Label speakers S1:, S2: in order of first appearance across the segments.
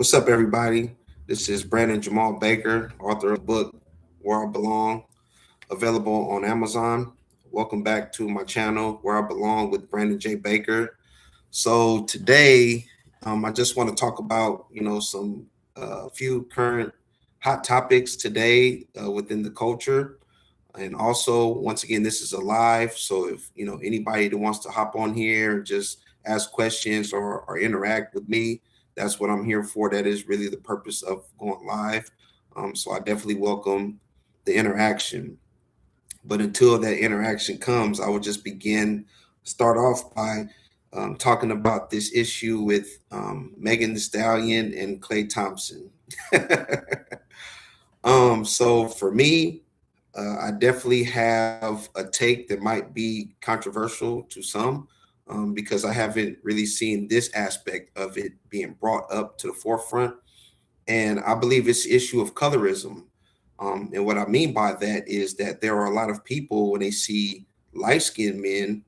S1: What's up, everybody? This is Brandon Jamal Baker, author of the book Where I Belong, available on Amazon. Welcome back to my channel, Where I Belong with Brandon J. Baker. So today, I just want to talk about some few current hot topics today within the culture, and also once again, this is a live. So if anybody that wants to hop on here and just ask questions or interact with me, that's what I'm here for. That is really the purpose of going live. So I definitely welcome the interaction. But until that interaction comes, I will just start off by talking about this issue with Megan Thee Stallion and Klay Thompson. So for me, I definitely have a take that might be controversial to some, because I haven't really seen this aspect of it being brought up to the forefront. And I believe it's the issue of colorism. And what I mean by that is that there are a lot of people, when they see light skinned men,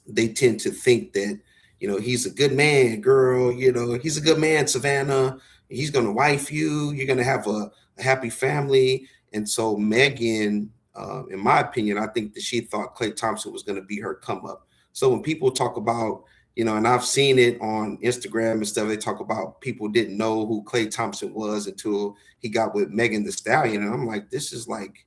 S1: they tend to think that, he's a good man, girl, he's a good man, Savannah. He's going to wife you. You're going to have a happy family. And so Megan, in my opinion, I think that she thought Klay Thompson was going to be her come up. So when people talk about, and I've seen it on Instagram and stuff, they talk about people didn't know who Klay Thompson was until he got with Megan Thee Stallion. And I'm like, this is like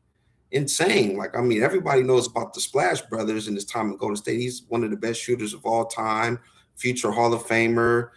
S1: insane. Like, I mean, everybody knows about the Splash Brothers and his time in Golden State. He's one of the best shooters of all time, future Hall of Famer,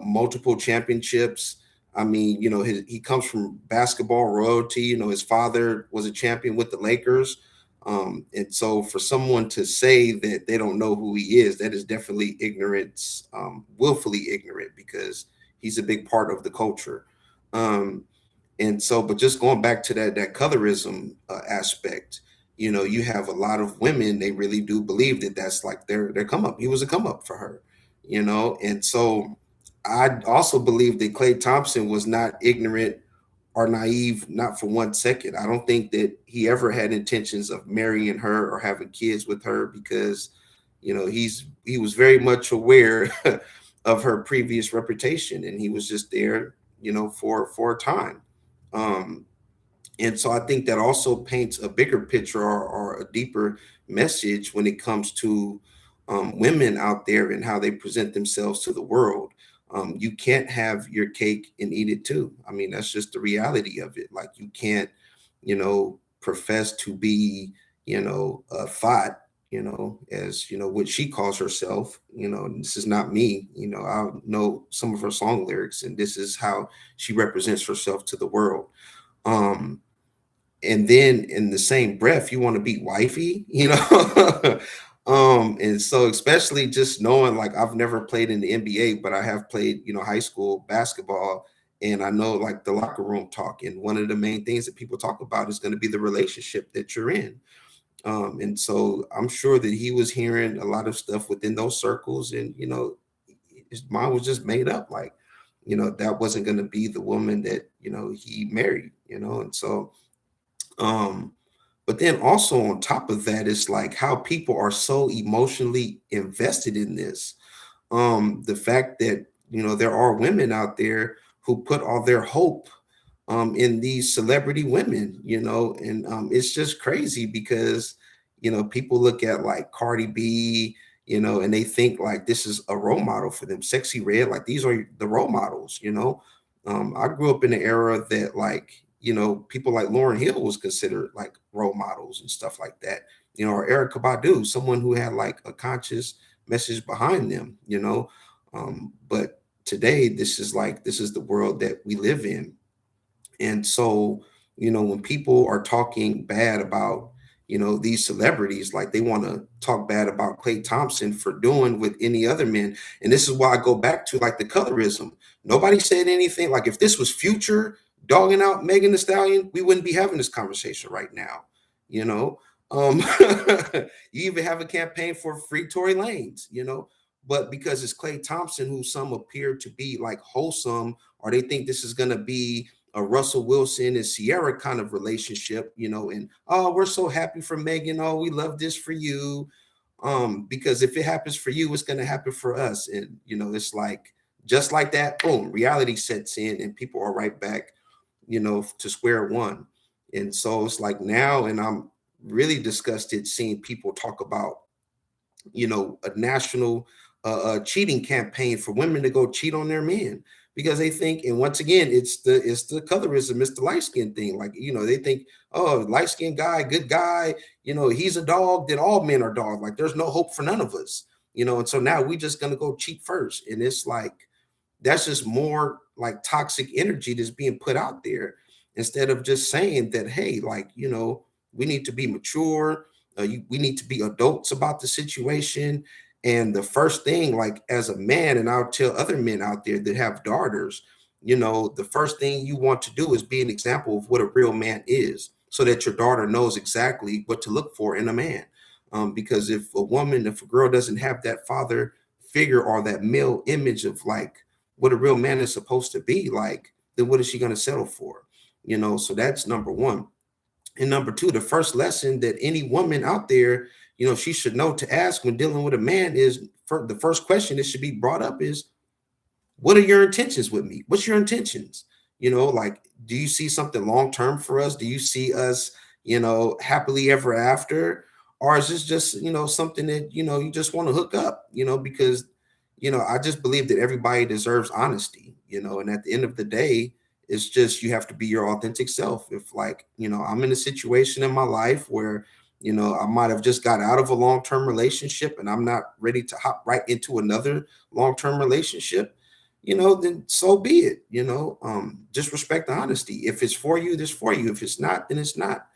S1: multiple championships. I mean, he comes from basketball royalty. His father was a champion with the Lakers. And so for someone to say that they don't know who he is, that is definitely ignorance, willfully ignorant, because he's a big part of the culture. And so, but just going back to that colorism aspect, you have a lot of women, they really do believe that that's like their come up. He was a come up for her, and so I also believe that Klay Thompson was not ignorant or naive, not for 1 second. I don't think that he ever had intentions of marrying her or having kids with her, because he was very much aware of her previous reputation, and he was just there, for a time. Um, and so I think that also paints a bigger picture, or a deeper message when it comes to women out there and how they present themselves to the world. You can't have your cake and eat it too. I mean, that's just the reality of it. Like, you can't, profess to be, a thought, as what she calls herself. And this is not me. I know some of her song lyrics, and this is how she represents herself to the world. Um, and then in the same breath, you want to be wifey, And so, especially just knowing, like, I've never played in the NBA, but I have played, high school basketball, and I know, like, the locker room talk, and one of the main things that people talk about is going to be the relationship that you're in. And so I'm sure that he was hearing a lot of stuff within those circles, and his mind was just made up, like, that wasn't going to be the woman that he married, and so um, but then also on top of that, it's like how people are so emotionally invested in this. The fact that there are women out there who put all their hope in these celebrity women, and it's just crazy because people look at like Cardi B, and they think like this is a role model for them. Sexy Red, like these are the role models. I grew up in an era that, like, people like Lauren Hill was considered like role models and stuff like that. Or Erica Badu, someone who had like a conscious message behind them. But today, this is the world that we live in. And so, when people are talking bad about, these celebrities, like they want to talk bad about Klay Thompson for doing with any other men. And this is why I go back to like the colorism. Nobody said anything. Like, if this was Future dogging out Megan Thee Stallion, we wouldn't be having this conversation right now. You know, um, you even have a campaign for free Tory Lanez, but because it's Klay Thompson, who some appear to be like wholesome, or they think this is going to be a Russell Wilson and Sierra kind of relationship, and oh, we're so happy for Megan. Oh, we love this for you. Because if it happens for you, it's going to happen for us. And, it's like just like that, boom, reality sets in and people are right back, to square one. And so it's like now, and I'm really disgusted seeing people talk about, a national cheating campaign for women to go cheat on their men because they think, and once again, it's the colorism, it's the light skin thing. Like, they think, oh, light skinned guy, good guy, he's a dog, then all men are dogs. Like there's no hope for none of us, and so now we just gonna go cheat first. And it's like that's just more like toxic energy that's being put out there instead of just saying that, hey, like, we need to be mature. We need to be adults about the situation. And the first thing, like as a man, and I'll tell other men out there that have daughters, the first thing you want to do is be an example of what a real man is so that your daughter knows exactly what to look for in a man. Because if a girl doesn't have that father figure or that male image of like what a real man is supposed to be like, then what is she going to settle for? So that's number one. And number two, the first lesson that any woman out there, she should know to ask when dealing with a man is for the first question that should be brought up is, what are your intentions with me? What's your intentions? Like, do you see something long term for us? Do you see us, happily ever after? Or is this just, something that, you just want to hook up, because, I just believe that everybody deserves honesty, and at the end of the day, it's just you have to be your authentic self. If like, I'm in a situation in my life where, I might have just got out of a long-term relationship and I'm not ready to hop right into another long-term relationship, then so be it. Just respect the honesty. If it's for you, this for you. If it's not, then it's not.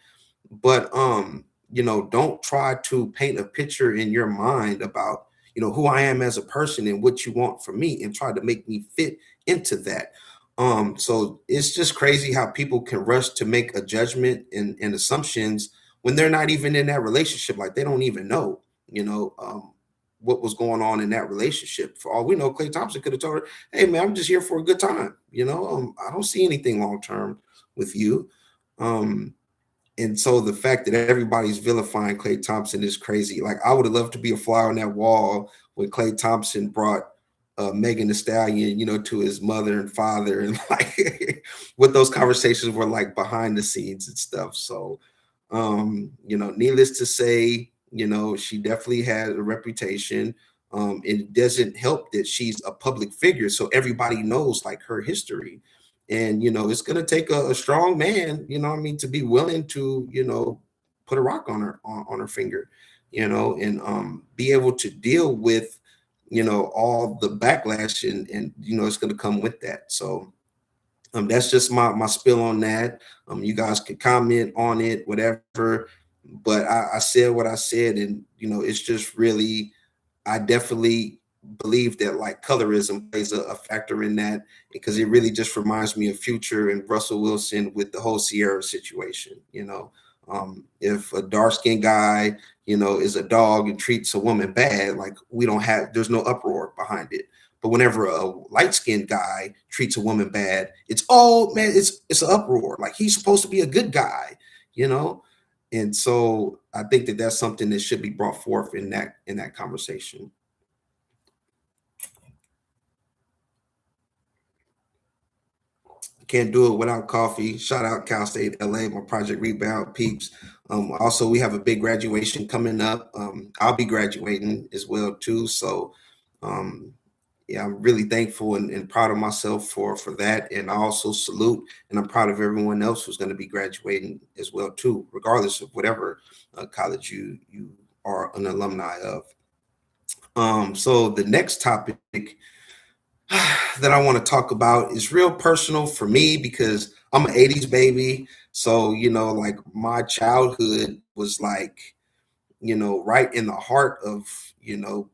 S1: But don't try to paint a picture in your mind about, who I am as a person and what you want from me and try to make me fit into that. So it's just crazy how people can rush to make a judgment and assumptions when they're not even in that relationship. Like they don't even know, what was going on in that relationship. For all we know, Klay Thompson could have told her, "Hey man, I'm just here for a good time. I don't see anything long term with you." And so the fact that everybody's vilifying Klay Thompson is crazy. Like I would have loved to be a fly on that wall when Klay Thompson brought Megan Thee Stallion, to his mother and father, and like what those conversations were like behind the scenes and stuff. So, needless to say, she definitely had a reputation. It doesn't help that she's a public figure, so everybody knows like her history. And it's gonna take a strong man, what I mean, to be willing to, put a rock on her finger, and be able to deal with, all the backlash and it's gonna come with that. So that's just my spill on that. You guys can comment on it, whatever. But I said what I said, and it's just really, I definitely believe that like colorism plays a factor in that because it really just reminds me of Future and Russell Wilson with the whole Sierra situation. If a dark skinned guy, is a dog and treats a woman bad, like there's no uproar behind it. But whenever a light skinned guy treats a woman bad, it's oh man, it's an uproar. Like he's supposed to be a good guy, you know. And so I think that that's something that should be brought forth in that conversation. Can't do it without coffee. Shout out Cal State LA, my Project Rebound peeps. Also, we have a big graduation coming up. I'll be graduating as well too. So, um, yeah, I'm really thankful and proud of myself for that. And I also salute and I'm proud of everyone else who's going to be graduating as well too, regardless of whatever college you are an alumni of. So the next topic that I want to talk about is real personal for me because I'm an 80s baby. So, like my childhood was like, right in the heart of,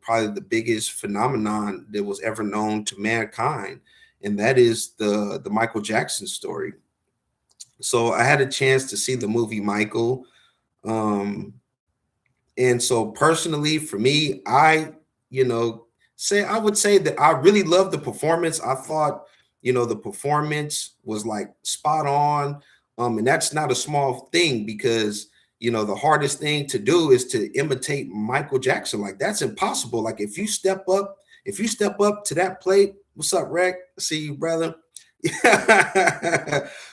S1: probably the biggest phenomenon that was ever known to mankind. And that is the Michael Jackson story. So I had a chance to see the movie Michael. Um, and so personally for me, you know, I would say that I really loved the performance. I thought, the performance was like spot on. And that's not a small thing because, the hardest thing to do is to imitate Michael Jackson. Like that's impossible. Like if you step up to that plate, What's up, Rec? See you, brother.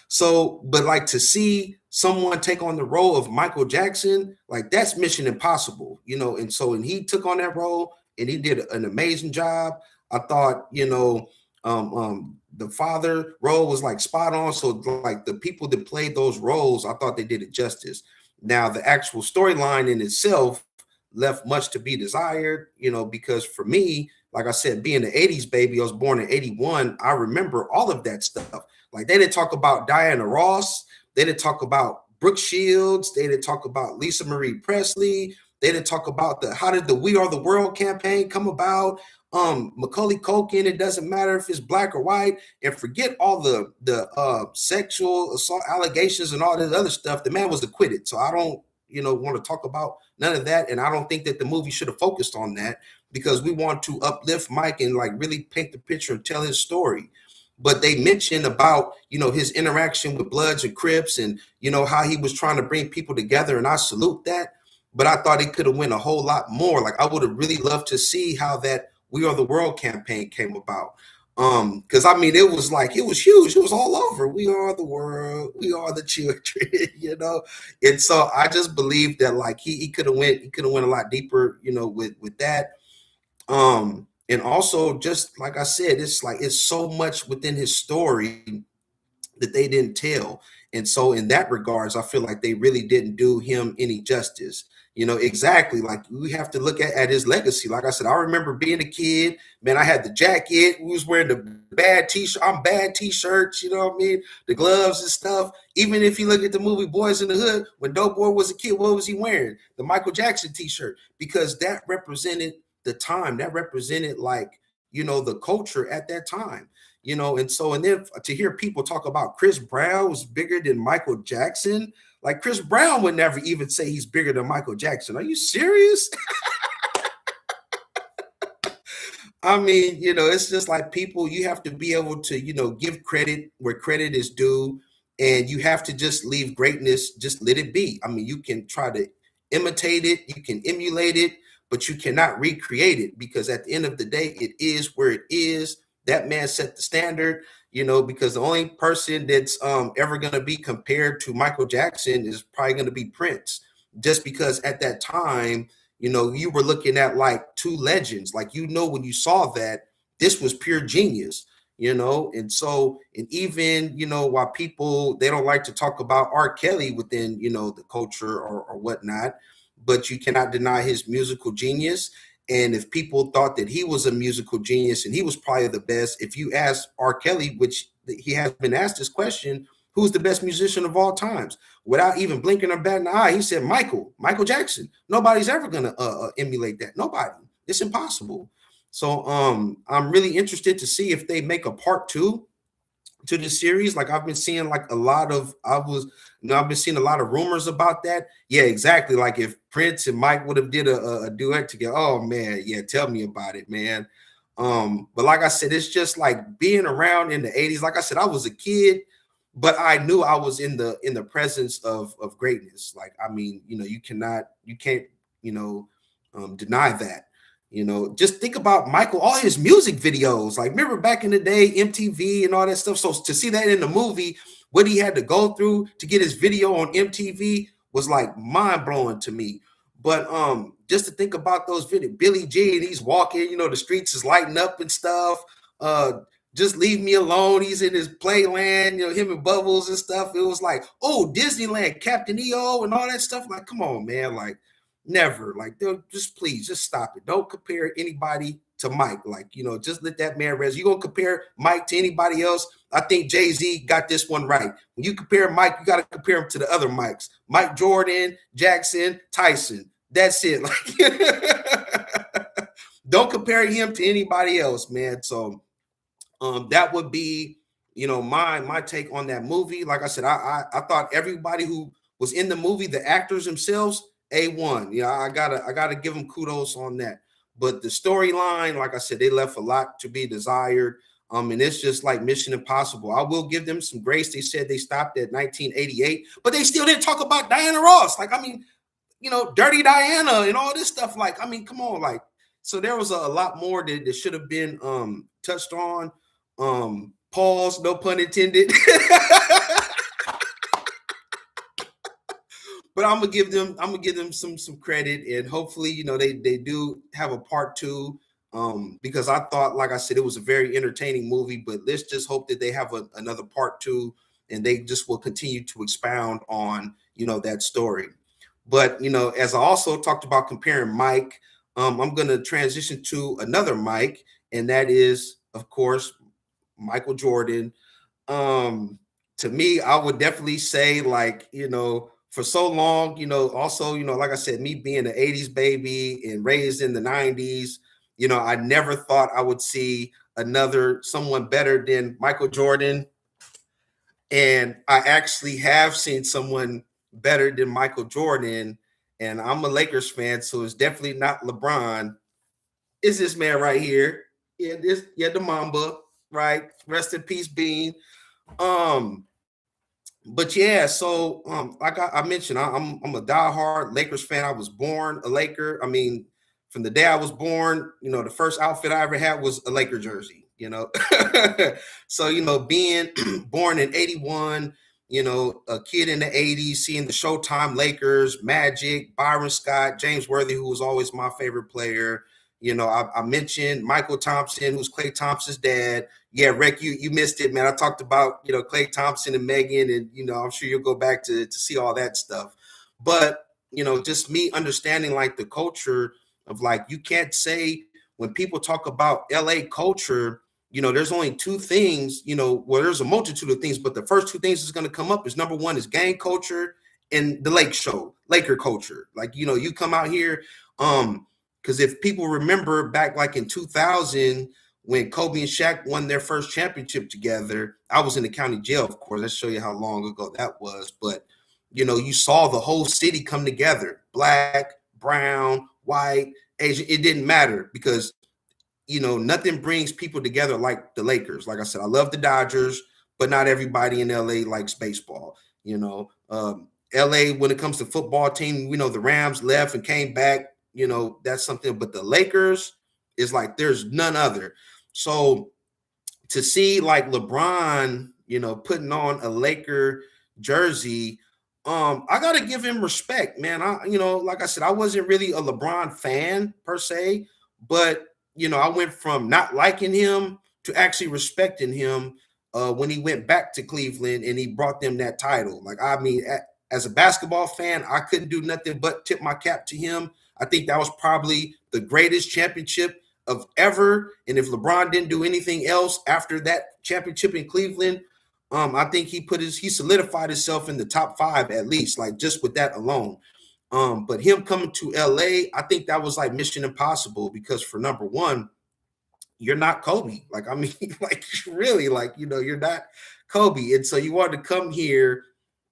S1: So, but like to see someone take on the role of Michael Jackson, like that's Mission Impossible, And so, and he took on that role and he did an amazing job. I thought, the father role was like spot on. So, like the people that played those roles, I thought they did it justice. Now, the actual storyline in itself left much to be desired, because for me, like I said, being an 80s baby, I was born in 81. I remember all of that stuff. Like they didn't talk about Diana Ross. They didn't talk about Brooke Shields. They didn't talk about Lisa Marie Presley. They didn't talk about how did the We Are the World campaign come about? Macaulay Culkin, it doesn't matter if it's black or white, and forget all the sexual assault allegations and all this other stuff. The man was acquitted. So I don't, want to talk about none of that. And I don't think that the movie should have focused on that because we want to uplift Mike and like really paint the picture and tell his story. But they mentioned about, his interaction with Bloods and Crips and, how he was trying to bring people together. And I salute that. But I thought it could have went a whole lot more. Like I would have really loved to see how that We Are the World campaign came about. Because I mean, it was huge. It was all over. We are the world. We are the children, And so I just believe that like he could have went a lot deeper, with that. And also just like I said, it's so much within his story that they didn't tell. And so in that regards, I feel like they really didn't do him any justice. Exactly. Like we have to look at his legacy. Like I said, I remember being a kid, man, I had the jacket. We was wearing the bad t-shirt. I'm bad t-shirts, you know what I mean? The gloves and stuff. Even if you look at the movie Boys in the Hood, when Dope Boy was a kid, what was he wearing? The Michael Jackson t-shirt, because that represented the time. That represented like, the culture at that time. And so, and then to hear people talk about Chris Brown was bigger than Michael Jackson, like Chris Brown would never even say he's bigger than Michael Jackson. Are you serious? I mean, it's just like people, you have to be able to, give credit where credit is due. And you have to just leave greatness, just let it be. I mean, you can try to imitate it, you can emulate it, but you cannot recreate it because at the end of the day, it is where it is. That man set the standard, because the only person that's ever going to be compared to Michael Jackson is probably going to be Prince, just because at that time, you were looking at like two legends. Like, when you saw that, this was pure genius, and so, and even, while people, they don't like to talk about R. Kelly within, the culture or whatnot, but you cannot deny his musical genius. And if people thought that he was a musical genius and he was probably the best, if you ask R. Kelly, which he has been asked this question, who's the best musician of all times? Without even blinking or batting an eye, he said Michael Jackson. Nobody's ever going to emulate that. Nobody. It's impossible. So I'm really interested to see if they make a part 2 to the series. Like I've been seeing like I've been seeing a lot of rumors about that. Yeah, exactly. Like if Prince and Mike would have did a duet together. Oh man, yeah, tell me about it, man. But like I said, it's just like being around in the 80s. Like I said, I was a kid, but I knew I was in the presence of greatness. Like, I mean, you can't, deny that. Just think about Michael, all his music videos. Like, remember back in the day, MTV and all that stuff. So to see that in the movie, what he had to go through to get his video on MTV was like mind blowing to me. But just to think about those videos, Billy G, and he's walking, the streets is lighting up and stuff. Just leave me alone. He's in his playland, him and Bubbles and stuff. It was like, oh, Disneyland, Captain EO and all that stuff. Like, come on, man. Like, never. Like, just please, just stop it. Don't compare anybody to Mike. Like, just let that man rest. You're going to compare Mike to anybody else? I think Jay-Z got this one right. When you compare Mike, you got to compare him to the other Mikes. Mike Jordan, Jackson, Tyson. That's it. Like, don't compare him to anybody else, man. So that would be, my take on that movie. Like I said, I thought everybody who was in the movie, the actors themselves, A1. I gotta give them kudos on that. But the storyline, like I said, they left a lot to be desired. And it's just like Mission Impossible. I will give them some grace. They said they stopped at 1988, but they still didn't talk about Diana Ross. Like, I mean, Dirty Diana and all this stuff. Like, I mean, come on, like, So there was a lot more that should have been touched on. Pause, no pun intended. But I'm gonna give them some credit, and hopefully, they do have a part two. Because I thought, like I said, it was a very entertaining movie, but let's just hope that they have another part two, and they just will continue to expound on, that story. But, as I also talked about comparing Mike, I'm gonna transition to another Mike, and that is, of course, Michael Jordan. um to me, I would definitely say, like, for so long, also, like I said, me being an 80s baby and raised in the 90s, I never thought I would see another someone better than Michael Jordan. And I actually have seen someone better than Michael Jordan, and I'm a Lakers fan, so it's definitely not LeBron. It's this man right here. The Mamba, right? Rest in peace, Bean. um but yeah, so like I mentioned, I'm a diehard Lakers fan. I was born a Laker. I mean, from the day I was born, the first outfit I ever had was a Laker jersey. So being born in '81, a kid in the '80s, seeing the Showtime Lakers, Magic, Byron Scott, James Worthy, who was always my favorite player. I mentioned Michael Thompson, who's Klay Thompson's dad. Yeah, Rick, you missed it, man. I talked about, Klay Thompson and Megan, and, I'm sure you'll go back to see all that stuff. But, just me understanding, like, the culture of, like, you can't say, when people talk about LA culture, there's only two things, well, there's a multitude of things, but the first two things that's going to come up is, number one is gang culture and the Laker culture. Like, you come out here, because if people remember back, like, in 2000, when Kobe and Shaq won their first championship together, I was in the county jail, of course. Let's show you how long ago that was. But, you saw the whole city come together, black, brown, white, Asian. It didn't matter, because, nothing brings people together like the Lakers. Like I said, I love the Dodgers, but not everybody in LA likes baseball. LA, when it comes to football team, we know the Rams left and came back, that's something. But the Lakers is like, there's none other. So to see, like, LeBron, putting on a Laker jersey, I gotta give him respect, man. Like I said, I wasn't really a LeBron fan per se, but I went from not liking him to actually respecting him when he went back to Cleveland and he brought them that title. Like, I mean, as a basketball fan, I couldn't do nothing but tip my cap to him. I think that was probably the greatest championship of ever. And if LeBron didn't do anything else after that championship in Cleveland, I think he solidified himself in the top five at least, like, just with that alone. But him coming to LA, I think that was like mission impossible, because, for number one, you're not Kobe. Like, I mean, like, really, like, you're not Kobe. And so you wanted to come here,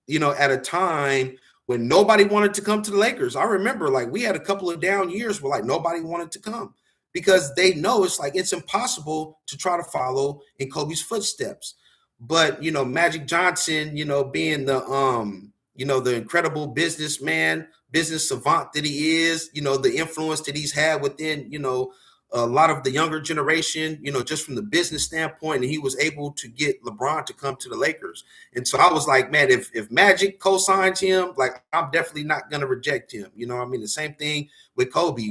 S1: at a time when nobody wanted to come to the Lakers. I remember, like, we had a couple of down years where, like, nobody wanted to come, because they know it's like, it's impossible to try to follow in Kobe's footsteps. But, Magic Johnson, being the incredible businessman, business savant that he is, the influence that he's had within, a lot of the younger generation, just from the business standpoint, and he was able to get LeBron to come to the Lakers. And so I was like, man, if Magic co-signs him, like, I'm definitely not going to reject him. I mean, the same thing with Kobe.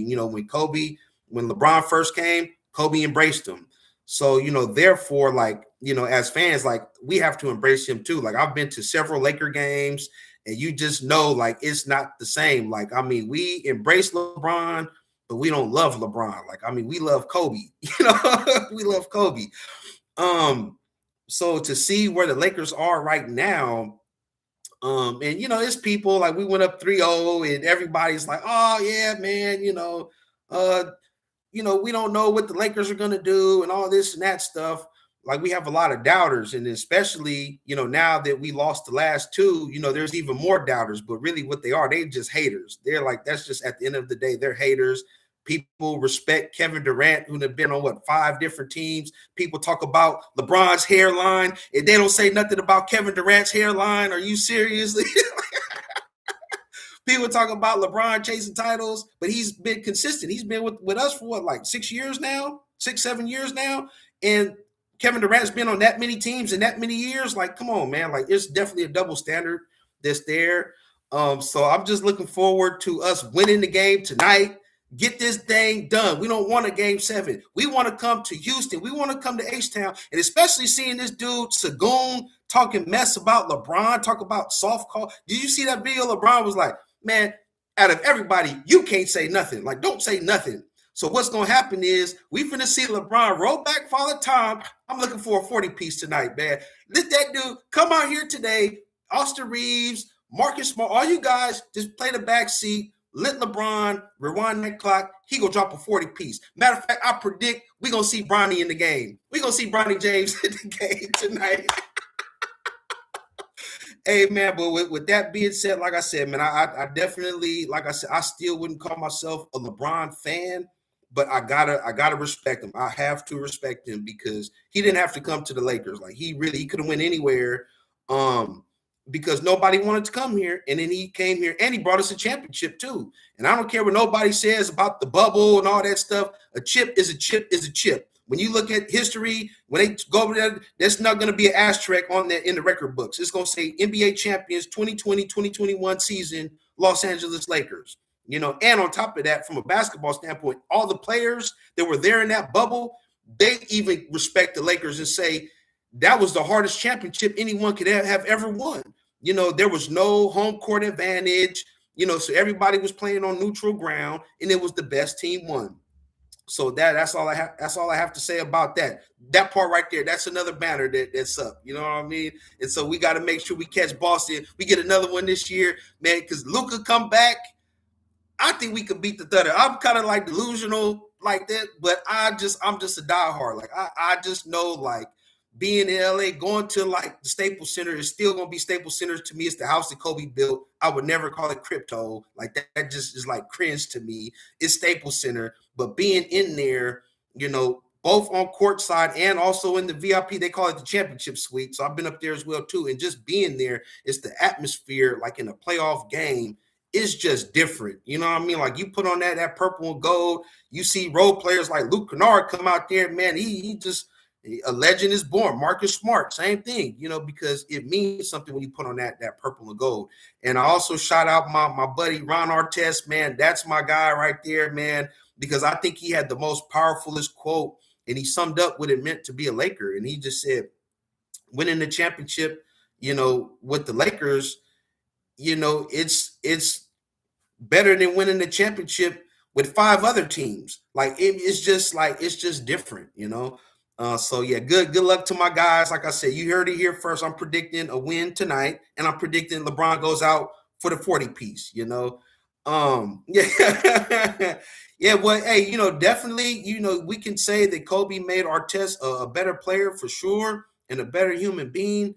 S1: When LeBron first came, Kobe embraced him. So, therefore, like, as fans, like, we have to embrace him too. Like, I've been to several Laker games, and you just know, like, it's not the same. Like, I mean, we embrace LeBron, but we don't love LeBron. Like, I mean, we love Kobe. We love Kobe. So to see where the Lakers are right now, and it's people like, we went up 3-0, and everybody's like, oh yeah, man, we don't know what the Lakers are gonna do and all this and that stuff. Like, we have a lot of doubters, and especially, now that we lost the last two, there's even more doubters. But really, what they are, they just haters. They're like, that's just, at the end of the day, they're haters. People respect Kevin Durant, who have been on 5 different teams. People talk about LeBron's hairline, and they don't say nothing about Kevin Durant's hairline. Are you serious? People talk about LeBron chasing titles, but he's been consistent. He's been with us for what, like 6 years now, 7 years now. And Kevin Durant's been on that many teams in that many years. Like, come on, man. Like, it's definitely a double standard that's there. So I'm just looking forward to us winning the game tonight. Get this thing done. We don't want a game 7. We want to come to Houston. We want to come to H-Town. And especially seeing this dude, Sagoon, talking mess about LeBron, talk about soft call. Did you see that video? LeBron was like, man, out of everybody, you can't say nothing. Like, don't say nothing. So what's going to happen is we finna see LeBron roll back Father Time. I'm looking for a 40-piece tonight, man. Let that dude come out here today. Austin Reeves, Marcus Smart, all you guys just play the back seat. Let LeBron rewind that clock. He gonna drop a 40-piece. Matter of fact, I predict we're gonna see Bronny in the game. We're gonna see Bronny James in the game tonight. Hey, man, but with that being said, like I said, man, I definitely, like I said, I still wouldn't call myself a LeBron fan, but I gotta respect him. I have to respect him because he didn't have to come to the Lakers. Like, he could have went anywhere. Because nobody wanted to come here, and then he came here and he brought us a championship too. And I don't care what nobody says about the bubble and all that stuff. A chip is a chip is a chip. When you look at history, when they go over there, there's not going to be an asterisk on that in the record books. It's going to say NBA champions 2020-2021 season, Los Angeles Lakers. You know, and on top of that, from a basketball standpoint, all the players that were there in that bubble, they even respect the Lakers and say that was the hardest championship anyone could have ever won. You know, there was no home court advantage, you know, so everybody was playing on neutral ground, and it was the best team won. So that's all I have to say about that. That part right there, that's another banner that's up. You know what I mean? And so we got to make sure we catch Boston. We get another one this year, man, because Luka come back. I think we could beat the Thunder. I'm kind of like delusional like that, but I'm just a diehard. Like I just know, like, being in LA, going to like the Staples Center is still gonna be Staples Center to me. It's the house that Kobe built. I would never call it crypto. Like that just is like cringe to me. It's Staples Center, but being in there, you know, both on court side and also in the VIP, they call it the championship suite. So I've been up there as well too. And just being there, it's the atmosphere, like in a playoff game, it's just different. You know what I mean? Like, you put on that purple and gold, you see role players like Luke Kennard come out there, man, he just, a legend is born. Marcus Smart, same thing, you know, because it means something when you put on that purple and gold. And I also shout out my buddy Ron Artest, man. That's my guy right there, man, because I think he had the most powerfulest quote, and he summed up what it meant to be a Laker. And he just said, winning the championship, you know, with the Lakers, you know, it's better than winning the championship with 5 other teams. Like, it's just different, you know. So yeah, good luck to my guys. Like I said, you heard it here first. I'm predicting a win tonight, and I'm predicting LeBron goes out for the 40-piece, you know. Yeah. Yeah, well, hey, you know, definitely, you know, we can say that Kobe made Artest a better player for sure and a better human being.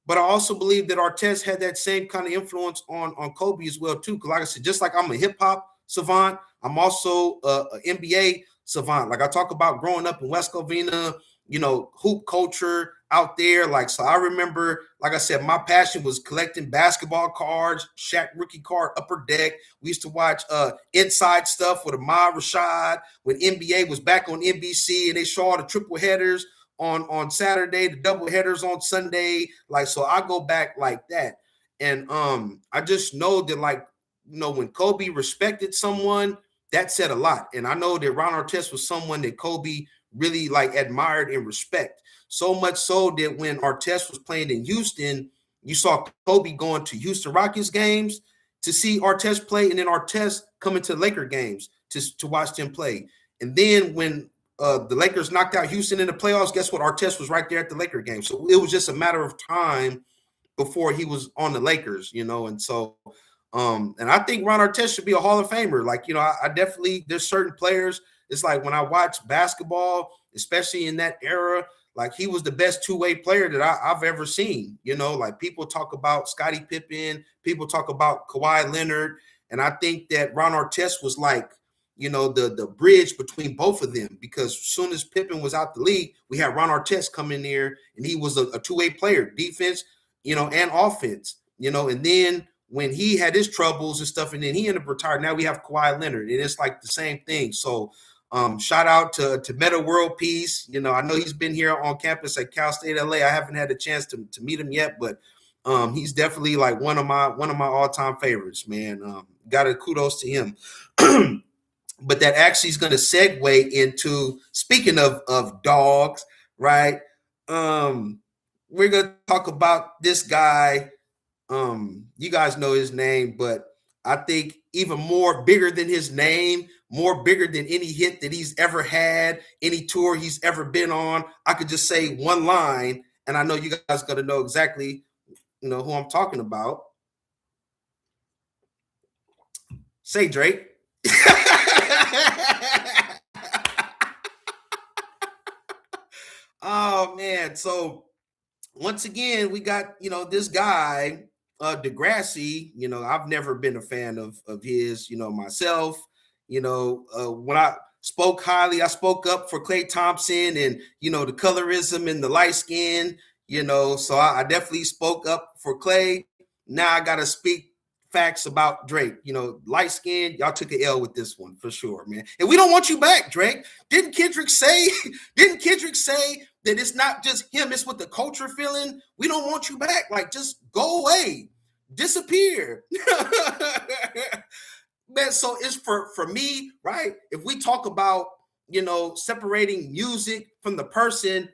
S1: But I also believe that Artest had that same kind of influence on Kobe as well too. Because like I said, just like I'm a hip hop savant, I'm also an NBA savant. Like, I talk about growing up in West Covina, you know, hoop culture out there. Like, so I remember, like I said, my passion was collecting basketball cards, Shaq rookie card, Upper Deck. We used to watch Inside Stuff with Ahmad Rashad when NBA was back on NBC, and they show all the triple headers on Saturday, the double headers on Sunday. Like, so I go back like that. And I just know that, like, you know, when Kobe respected someone, that said a lot. And I know that Ron Artest was someone that Kobe really like admired and respect. So much so that when Artest was playing in Houston, you saw Kobe going to Houston Rockets games to see Artest play, and then Artest coming to Laker games to watch them play. And then when the Lakers knocked out Houston in the playoffs, guess what? Artest was right there at the Laker game. So it was just a matter of time before he was on the Lakers, you know. And so and I think Ron Artest should be a Hall of Famer. Like, you know, I definitely, there's certain players, it's like when I watch basketball, especially in that era, like, he was the best two-way player that I've ever seen. You know, like, people talk about Scottie Pippen, people talk about Kawhi Leonard, and I think that Ron Artest was like, you know, the bridge between both of them, because as soon as Pippen was out the league, we had Ron Artest come in there, and he was a two-way player, defense, you know, and offense, you know. And then when he had his troubles and stuff, and then he ended up retired. Now we have Kawhi Leonard, and it's like the same thing. So shout out to Meta World Peace. You know, I know he's been here on campus at Cal State LA. I haven't had a chance to meet him yet, but he's definitely like one of my all-time favorites, man. Got a kudos to him. But that actually is going to segue into, speaking of dogs, right? We're going to talk about this guy. You guys know his name, but I think even more bigger than his name, more bigger than any hit that he's ever had, any tour he's ever been on. I could just say one line, and I know you guys are going to know exactly, you know, who I'm talking about. Say Drake. Oh man. So once again, we got, you know, this guy, Degrassi. You know, I've never been a fan of his, you know, myself. You know, when I spoke highly, I spoke up for Klay Thompson and, you know, the colorism and the light skin, you know, so I definitely spoke up for Klay. Now I got to speak facts about Drake. You know, light skin, y'all took an L with this one for sure, man. And we don't want you back, Drake. Didn't Kendrick say that it's not just him, it's what the culture feeling? We don't want you back. Like, just go away, disappear. Man, so it's for me, right? If we talk about, you know, separating music from the person,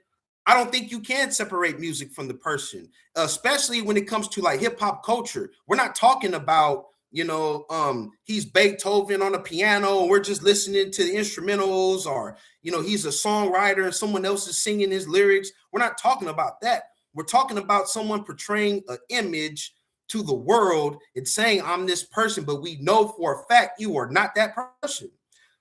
S1: I don't think you can separate music from the person, especially when it comes to like hip hop culture. We're not talking about, you know, he's Beethoven on a piano and we're just listening to the instrumentals, or, you know, he's a songwriter and someone else is singing his lyrics. We're not talking about that. We're talking about someone portraying an image to the world and saying, I'm this person, but we know for a fact you are not that person.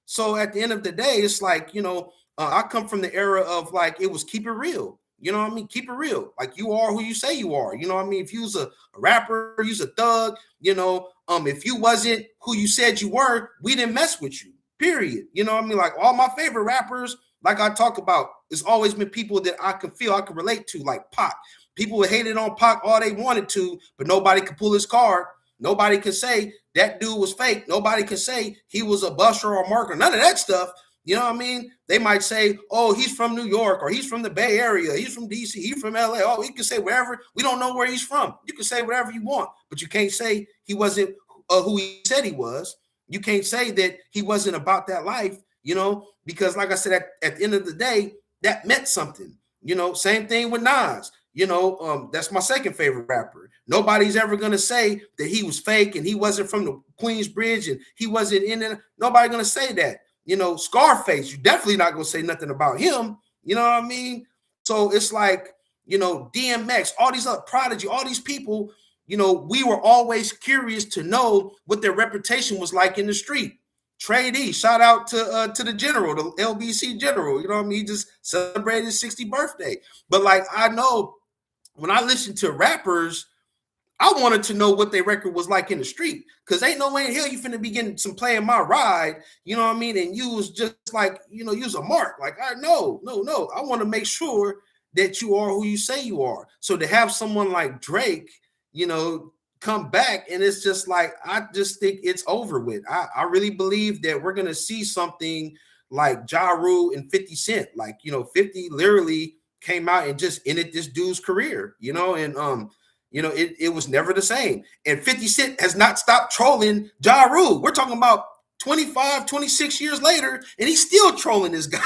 S1: So at the end of the day, it's like, you know, I come from the era of like, it was keep it real. You know what I mean? Keep it real. Like, you are who you say you are. You know what I mean? If you was a rapper, you was a thug, you know, if you wasn't who you said you were, we didn't mess with you, period. You know what I mean? Like, all my favorite rappers, like I talk about, it's always been people that I can relate to, like Pac. People hated on Pac all they wanted to, but nobody could pull his card. Nobody can say that dude was fake. Nobody can say he was a buster or a marker. None of that stuff. You know what I mean? They might say, oh, he's from New York, or he's from the Bay Area, he's from DC, he's from LA. Oh, he can say wherever. We don't know where he's from. You can say whatever you want, but you can't say he wasn't who he said he was. You can't say that he wasn't about that life, you know, because like I said, at the end of the day, that meant something. You know, same thing with Nas. You know, that's my second favorite rapper. Nobody's ever going to say that he was fake and he wasn't from the Queensbridge and he wasn't in it. Nobody going to say that. You know, Scarface, you're definitely not going to say nothing about him. You know what I mean? So it's like, you know, DMX, all these other Prodigy, all these people, you know, we were always curious to know what their reputation was like in the street. Trey D, shout out to the general, the LBC general. You know what I mean? He just celebrated his 60th birthday. But like, I know when I listen to rappers, I wanted to know what their record was like in the street, because ain't no way in hell you finna be getting some Playing My Ride, you know what I mean? And you was just like, you know, use a mark. Like, no. I want to make sure that you are who you say you are. So to have someone like Drake, you know, come back, and it's just like, I just think it's over with. I really believe that we're gonna see something like Ja Rule and 50 Cent. Like, you know, 50 literally came out and just ended this dude's career, you know, and you know, it was never the same. And 50 Cent has not stopped trolling Ja Rule. We're talking about 25, 26 years later, and he's still trolling this guy.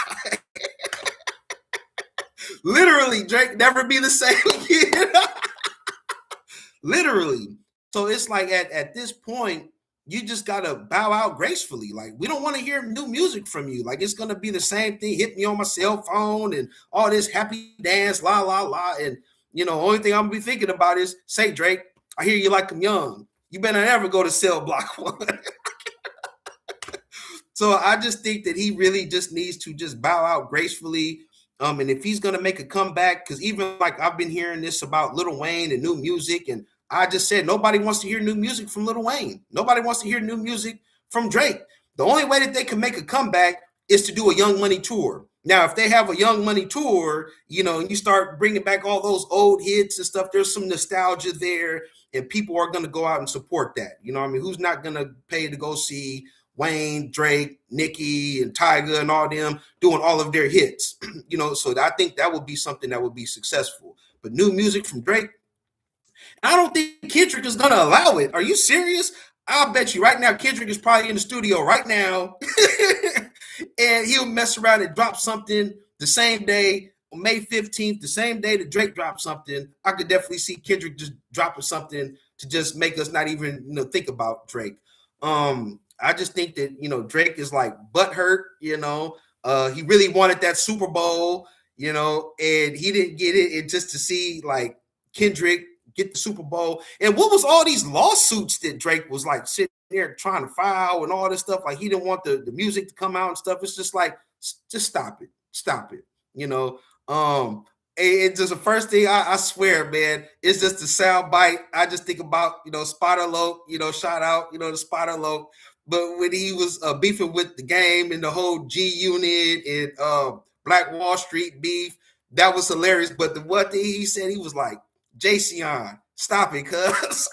S1: Literally, Drake never be the same again. Literally. So it's like at this point, you just got to bow out gracefully. Like, we don't want to hear new music from you. Like, it's going to be the same thing. Hit me on my cell phone and all this happy dance, la, la, la. And, you know, only thing I'm going to be thinking about is, say, Drake, I hear you like I'm young. You better never go to Cell Block 1. So I just think that he really just needs to just bow out gracefully. And if he's going to make a comeback, because even like I've been hearing this about Lil Wayne and new music, and I just said nobody wants to hear new music from Lil Wayne. Nobody wants to hear new music from Drake. The only way that they can make a comeback is to do a Young Money tour. Now, if they have a Young Money tour, and you start bringing back all those old hits and stuff, there's some nostalgia there, and people are going to go out and support that. You know what I mean? Who's not going to pay to go see Wayne, Drake, Nicki, and Tyga and all them doing all of their hits? So I think that would be something that would be successful. But new music from Drake, I don't think Kendrick is going to allow it. Are you serious? I'll bet you right now Kendrick is probably in the studio right now and he'll mess around and drop something the same day, May 15th, the same day that Drake dropped something. I could definitely see Kendrick just dropping something to just make us not even think about Drake. I just think that Drake is like butthurt. He really wanted that Super Bowl, and he didn't get it. And just to see like Kendrick get the Super Bowl, and what was all these lawsuits that Drake was like sitting there trying to file and all this stuff, like he didn't want the music to come out and stuff. It's just like, just stop it. It's just the first thing I swear, man, it's just the sound bite. I just think about Spider Loc, shout out the Spider Loc. But when he was beefing with the Game and the whole G Unit and Black Wall Street beef, that was hilarious. But the one thing he said, he was like, Jayceon, stop it, cuz.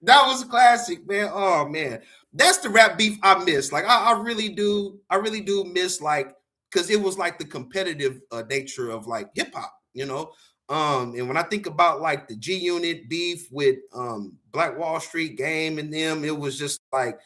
S1: That was a classic, man. Oh man, that's the rap beef I miss. Like I really do miss, like, because it was like the competitive nature of like hip hop, And when I think about like the G Unit beef with Black Wall Street, Game, and them, it was just like,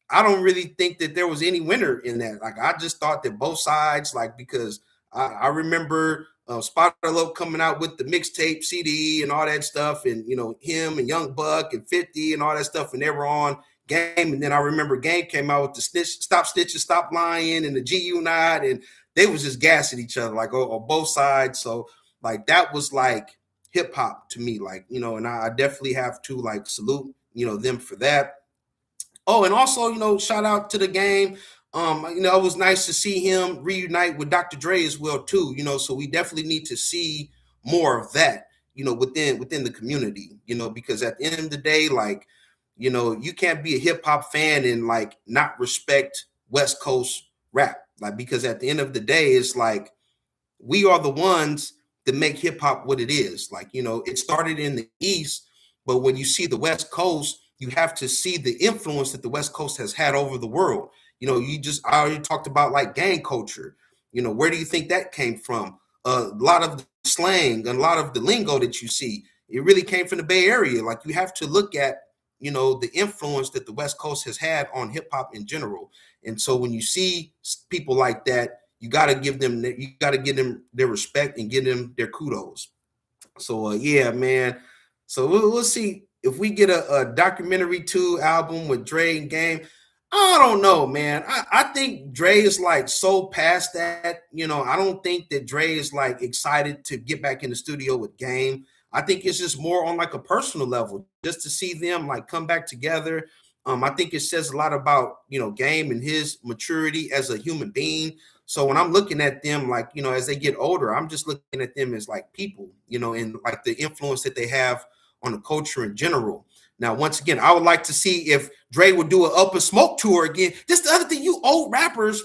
S1: I don't really think that there was any winner in that. Like I just thought that both sides, like, because I remember Spider Loc coming out with the mixtape CD and all that stuff, and him and Young Buck and 50 and all that stuff, and they were on Game. And then I remember Game came out with the Stop Stitching, Stop Lying, and the G Unit, and they was just gassing each other like on both sides. So like that was like hip hop to me, like, and I definitely have to like salute them for that. Oh, and also, shout out to the Game. It was nice to see him reunite with Dr. Dre as well too. So we definitely need to see more of that, within the community. Because at the end of the day, like, you can't be a hip hop fan and like not respect West Coast rap, like, because at the end of the day, it's like we are the ones that make hip hop what it is. Like, it started in the East, but when you see the West Coast, you have to see the influence that the West Coast has had over the world. I already talked about like gang culture. Where do you think that came from? A lot of the slang and a lot of the lingo that you see, it really came from the Bay Area. Like you have to look at, the influence that the West Coast has had on hip hop in general. And so when you see people like that, you got to give them their respect and give them their kudos. So yeah, man. So we'll see if we get a documentary 2 album with Dre and Game. I don't know, man. I think Dre is like so past that. I don't think that Dre is like excited to get back in the studio with Game. I think it's just more on like a personal level, just to see them like come back together. I think it says a lot about Game and his maturity as a human being. So when I'm looking at them, like, as they get older, I'm just looking at them as like people, and like the influence that they have on the culture in general. Now, once again, I would like to see if Dre would do an Up in Smoke tour again. This the other thing, you old rappers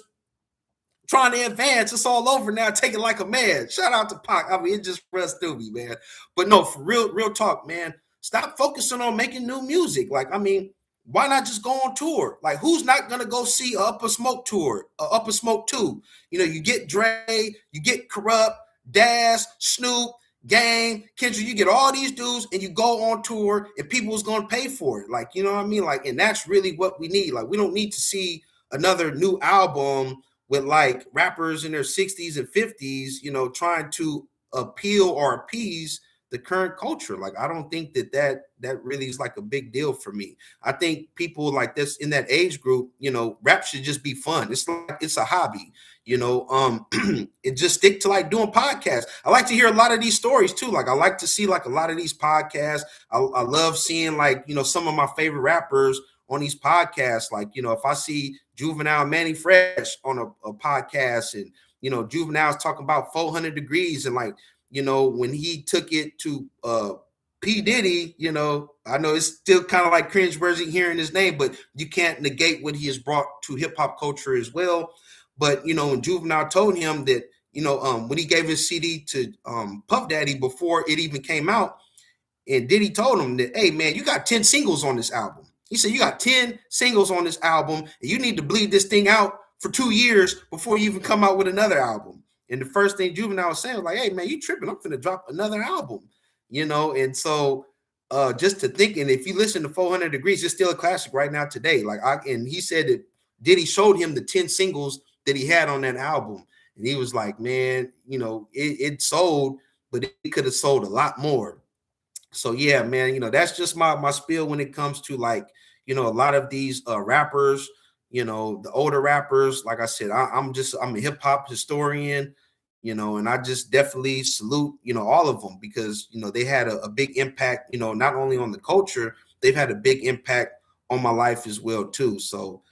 S1: trying to advance. It's all over now. Take it like a man. Shout out to Pac. I mean, it just runs through me, man. But no, for real talk, man. Stop focusing on making new music. Like, I mean, why not just go on tour? Like, who's not gonna go see a Up in Smoke tour, Up in Smoke 2? You get Dre, you get Corrupt, Daz, Snoop, Game, Kendrick, you get all these dudes and you go on tour and people's gonna pay for it. Like, you know what I mean? Like, and that's really what we need. Like, we don't need to see another new album with like rappers in their 60s and 50s, trying to appeal or appease the current culture. Like, I don't think that really is like a big deal for me. I think people like this in that age group, rap should just be fun. It's like it's a hobby, it just stick to like doing podcasts. I like to hear a lot of these stories too. Like I like to see like a lot of these podcasts. I love seeing like, some of my favorite rappers on these podcasts. Like, if I see Juvenile, Manny Fresh on a podcast, and Juvenile's talking about 400 Degrees, and like, when he took it to P. Diddy, I know it's still kind of like cringeworthy hearing his name, but you can't negate what he has brought to hip hop culture as well. But when Juvenile told him that, when he gave his CD to Puff Daddy before it even came out, and Diddy told him that, hey man, you got 10 singles on this album. He said, you got 10 singles on this album, and you need to bleed this thing out for 2 years before you even come out with another album. And the first thing Juvenile was saying was like, hey man, you tripping, I'm gonna drop another album. And so just to think, and if you listen to 400 Degrees, it's still a classic right now today. And he said that Diddy showed him the 10 singles that he had on that album. And he was like, man, it sold, but it could have sold a lot more. So yeah, man, that's just my spiel when it comes to a lot of these rappers, the older rappers. Like I said, I'm a hip hop historian, and I just definitely salute, all of them because, they had a big impact, not only on the culture, they've had a big impact on my life as well too. So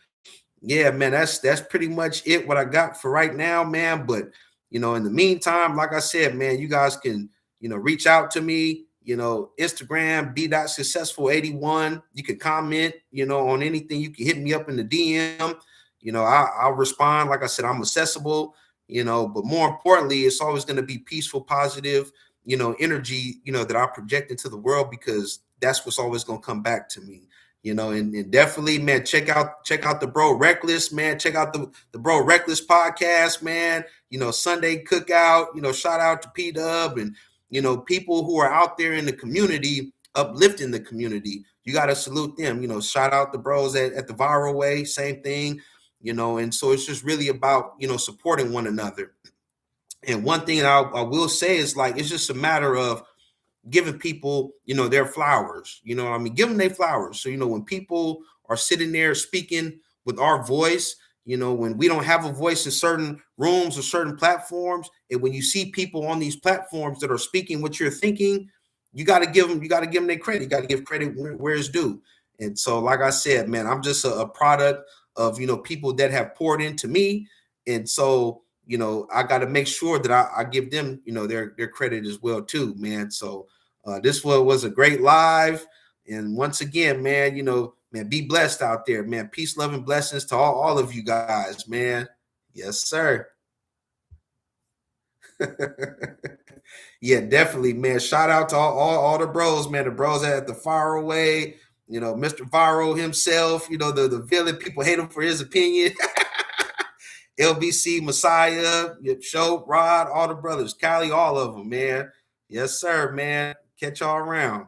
S1: yeah, man, that's pretty much it what I got for right now, man. But in the meantime, like I said, man, you guys can, reach out to me, Instagram, b.successful81. You can comment, on anything. You can hit me up in the DM. I'll respond. Like I said, I'm accessible, but more importantly, it's always going to be peaceful, positive, energy, that I project into the world, because that's what's always going to come back to me. And definitely, man, check out the Bro Reckless, man. Check out the Bro Reckless podcast, man. Sunday Cookout, shout out to P-Dub and, people who are out there in the community, uplifting the community. You got to salute them. Shout out the bros at the Viral Way, same thing, and so it's just really about, supporting one another. And one thing I will say is it's just a matter of giving people, their flowers, give them their flowers. So, when people are sitting there speaking with our voice, when we don't have a voice in certain rooms or certain platforms, and when you see people on these platforms that are speaking what you're thinking, you got to give them their credit. You got to give credit where it's due. And so, like I said, man, I'm just a product of, people that have poured into me. And so, I got to make sure that I give them, their credit as well too, man. So this was a great live. And once again, man, man, be blessed out there, man. Peace, love, and blessings to all of you guys, man. Yes, sir. Yeah, definitely, man. Shout out to all the bros, man. The bros at the Far Away, Mr. Viral himself, the villain. People hate him for his opinion. LBC, Messiah, Show, Rod, all the brothers, Cali, all of them, man. Yes, sir, man. Catch y'all around.